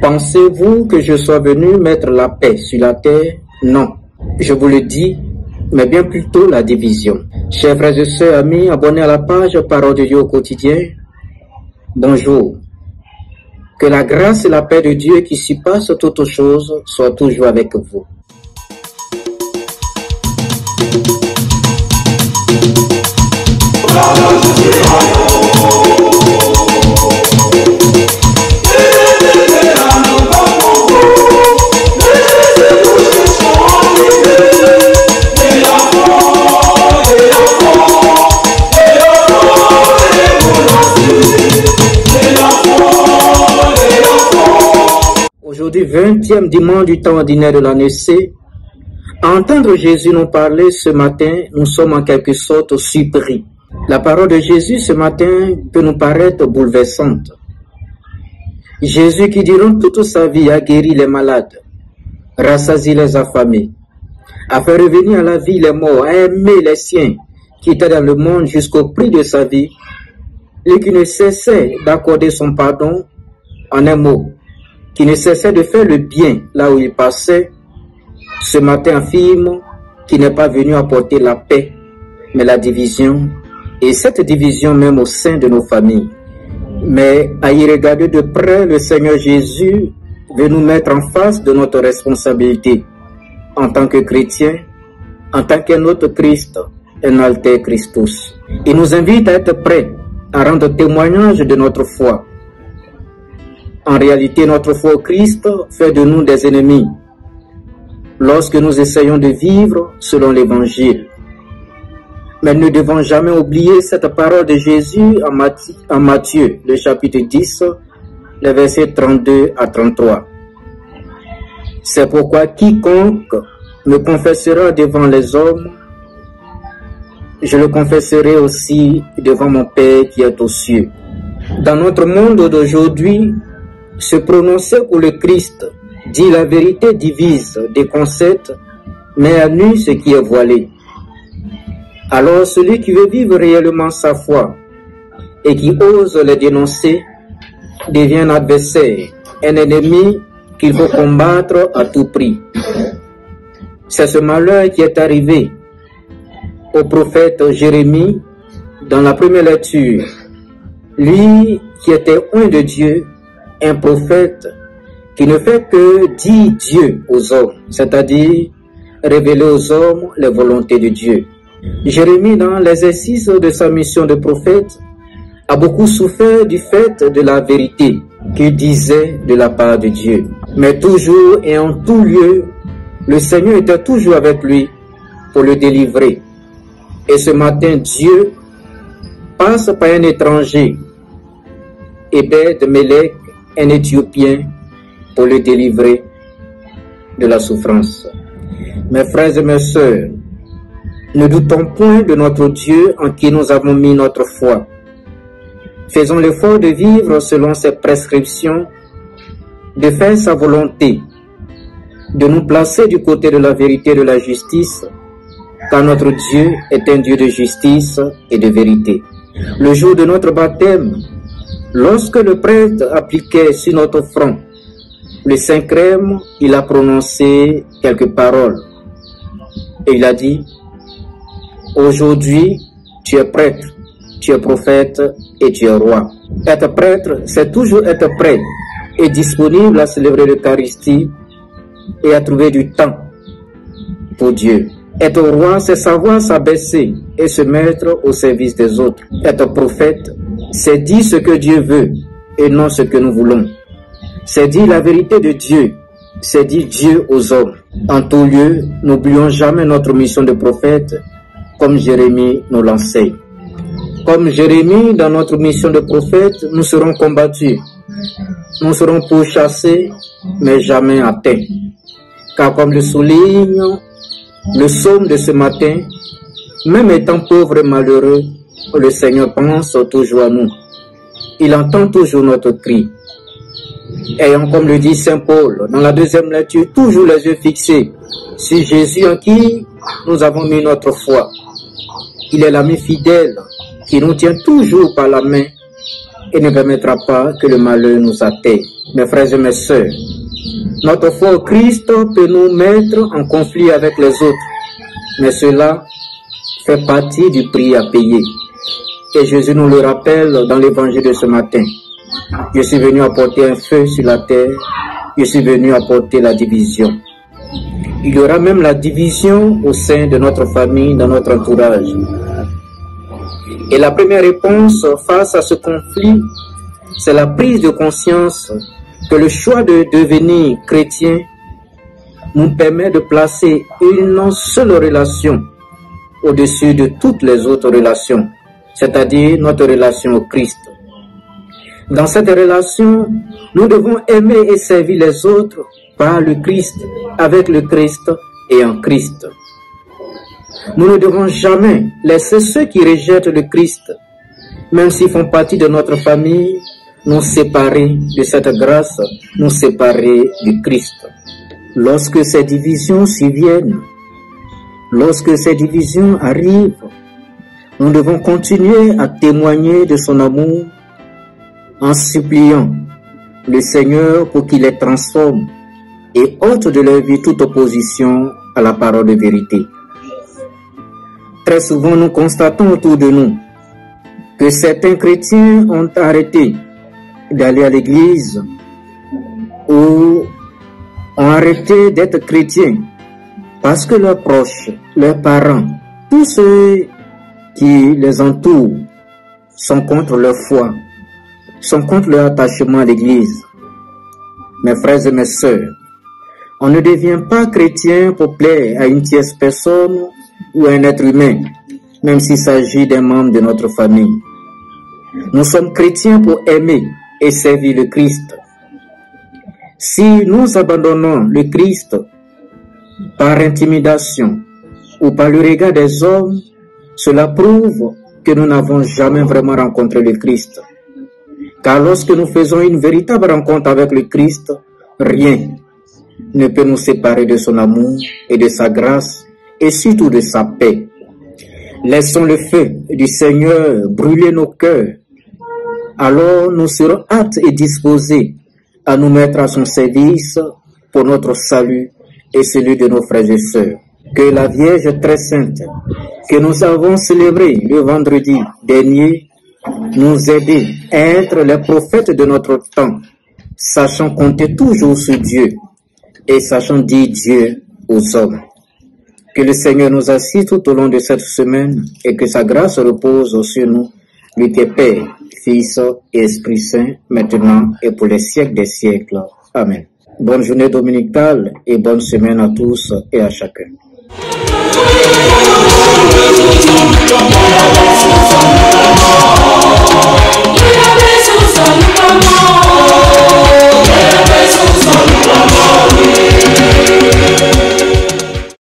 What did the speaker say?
Pensez-vous que je sois venu mettre la paix sur la terre? Non, je vous le dis, mais bien plutôt la division. Chers frères et sœurs, amis, abonnés à la page Parole de Dieu au quotidien, bonjour. Que la grâce et la paix de Dieu qui surpasse toutes choses soient toujours avec vous. Aujourd'hui, 20e dimanche du temps ordinaire de l'année C, à entendre Jésus nous parler ce matin, nous sommes en quelque sorte surpris. La parole de Jésus ce matin peut nous paraître bouleversante. Jésus qui durant toute sa vie a guéri les malades, rassasié les affamés, a fait revenir à la vie les morts, a aimé les siens qui étaient dans le monde jusqu'au prix de sa vie et qui ne cessait d'accorder son pardon en un mot, qui ne cessait de faire le bien là où il passait, ce matin affirme qu'il n'est pas venu apporter la paix, mais la division, et cette division même au sein de nos familles. Mais à y regarder de près, le Seigneur Jésus veut nous mettre en face de notre responsabilité en tant que chrétiens, en tant qu'un autre Christ, un alter Christus. Il nous invite à être prêts à rendre témoignage de notre foi. En réalité, notre foi au Christ fait de nous des ennemis lorsque nous essayons de vivre selon l'Évangile. Mais nous ne devons jamais oublier cette parole de Jésus en Matthieu, le chapitre 10, les versets 32 à 33. C'est pourquoi quiconque me confessera devant les hommes, je le confesserai aussi devant mon Père qui est aux cieux. Dans notre monde d'aujourd'hui, se prononcer pour le Christ, dire la vérité divise, déconcerte, met à nu ce qui est voilé. Alors celui qui veut vivre réellement sa foi et qui ose les dénoncer devient un adversaire, un ennemi qu'il faut combattre à tout prix. C'est ce malheur qui est arrivé au prophète Jérémie dans la première lecture. Lui qui était oint de Dieu, un prophète qui ne fait que dire Dieu aux hommes, c'est-à-dire révéler aux hommes les volontés de Dieu. Jérémie, dans l'exercice de sa mission de prophète, a beaucoup souffert du fait de la vérité qu'il disait de la part de Dieu. Mais toujours et en tout lieu, le Seigneur était toujours avec lui pour le délivrer. Et ce matin, Dieu passe par un étranger, Ebed-Melech, un Éthiopien, pour le délivrer de la souffrance. Mes frères et mes sœurs, ne doutons point de notre Dieu en qui nous avons mis notre foi. Faisons l'effort de vivre selon ses prescriptions, de faire sa volonté, de nous placer du côté de la vérité et de la justice, car notre Dieu est un Dieu de justice et de vérité. Le jour de notre baptême, lorsque le prêtre appliquait sur notre front le saint crème, il a prononcé quelques paroles. Et il a dit: aujourd'hui, tu es prêtre, tu es prophète et tu es roi. Être prêtre, c'est toujours être prêt et disponible à célébrer l'Eucharistie et à trouver du temps pour Dieu. Être roi, c'est savoir s'abaisser et se mettre au service des autres. Être prophète, c'est dire ce que Dieu veut et non ce que nous voulons. C'est dire la vérité de Dieu, c'est dire Dieu aux hommes. En tout lieu, n'oublions jamais notre mission de prophète, comme Jérémie nous l'enseigne. Comme Jérémie, dans notre mission de prophète, nous serons combattus. Nous serons pourchassés, mais jamais atteints. Car comme le souligne le psaume de ce matin, même étant pauvre et malheureux, le Seigneur pense toujours à nous. Il entend toujours notre cri. Ayant, comme le dit Saint Paul, dans la deuxième lecture, toujours les yeux fixés sur Jésus en qui nous avons mis notre foi. Il est l'ami fidèle qui nous tient toujours par la main et ne permettra pas que le malheur nous atteigne. Mes frères et mes sœurs, notre foi au Christ peut nous mettre en conflit avec les autres, mais cela fait partie du prix à payer. Et Jésus nous le rappelle dans l'évangile de ce matin. Je suis venu apporter un feu sur la terre, je suis venu apporter la division. Il y aura même la division au sein de notre famille, dans notre entourage. Et la première réponse face à ce conflit, c'est la prise de conscience que le choix de devenir chrétien nous permet de placer une seule relation au-dessus de toutes les autres relations, c'est-à-dire notre relation au Christ. Dans cette relation, nous devons aimer et servir les autres par le Christ, avec le Christ et en Christ. Nous ne devons jamais laisser ceux qui rejettent le Christ, même s'ils font partie de notre famille, nous séparer de cette grâce, nous séparer du Christ. Lorsque ces divisions surviennent, lorsque ces divisions arrivent, nous devons continuer à témoigner de son amour en suppliant le Seigneur pour qu'il les transforme et ôte de leur vie toute opposition à la parole de vérité. Très souvent, nous constatons autour de nous que certains chrétiens ont arrêté d'aller à l'église ou ont arrêté d'être chrétiens parce que leurs proches, leurs parents, tous ceux qui les entourent sont contre leur foi, sont contre leur attachement à l'église. Mes frères et mes sœurs, on ne devient pas chrétien pour plaire à une tierce personne ou à un être humain, même s'il s'agit d'un membre de notre famille. Nous sommes chrétiens pour aimer et servir le Christ. Si nous abandonnons le Christ par intimidation ou par le regard des hommes, cela prouve que nous n'avons jamais vraiment rencontré le Christ. Car lorsque nous faisons une véritable rencontre avec le Christ, rien ne peut nous séparer de son amour et de sa grâce et surtout de sa paix. Laissons le feu du Seigneur brûler nos cœurs. Alors nous serons aptes et disposés à nous mettre à son service pour notre salut et celui de nos frères et sœurs. Que la Vierge très sainte, que nous avons célébrée le vendredi dernier, nous aide à être les prophètes de notre temps, sachant compter toujours sur Dieu et sachant dire Dieu aux hommes. Que le Seigneur nous assiste tout au long de cette semaine et que sa grâce repose sur nous, lui qui est Père, Fils et Esprit Saint, maintenant et pour les siècles des siècles. Amen. Bonne journée dominicale et bonne semaine à tous et à chacun.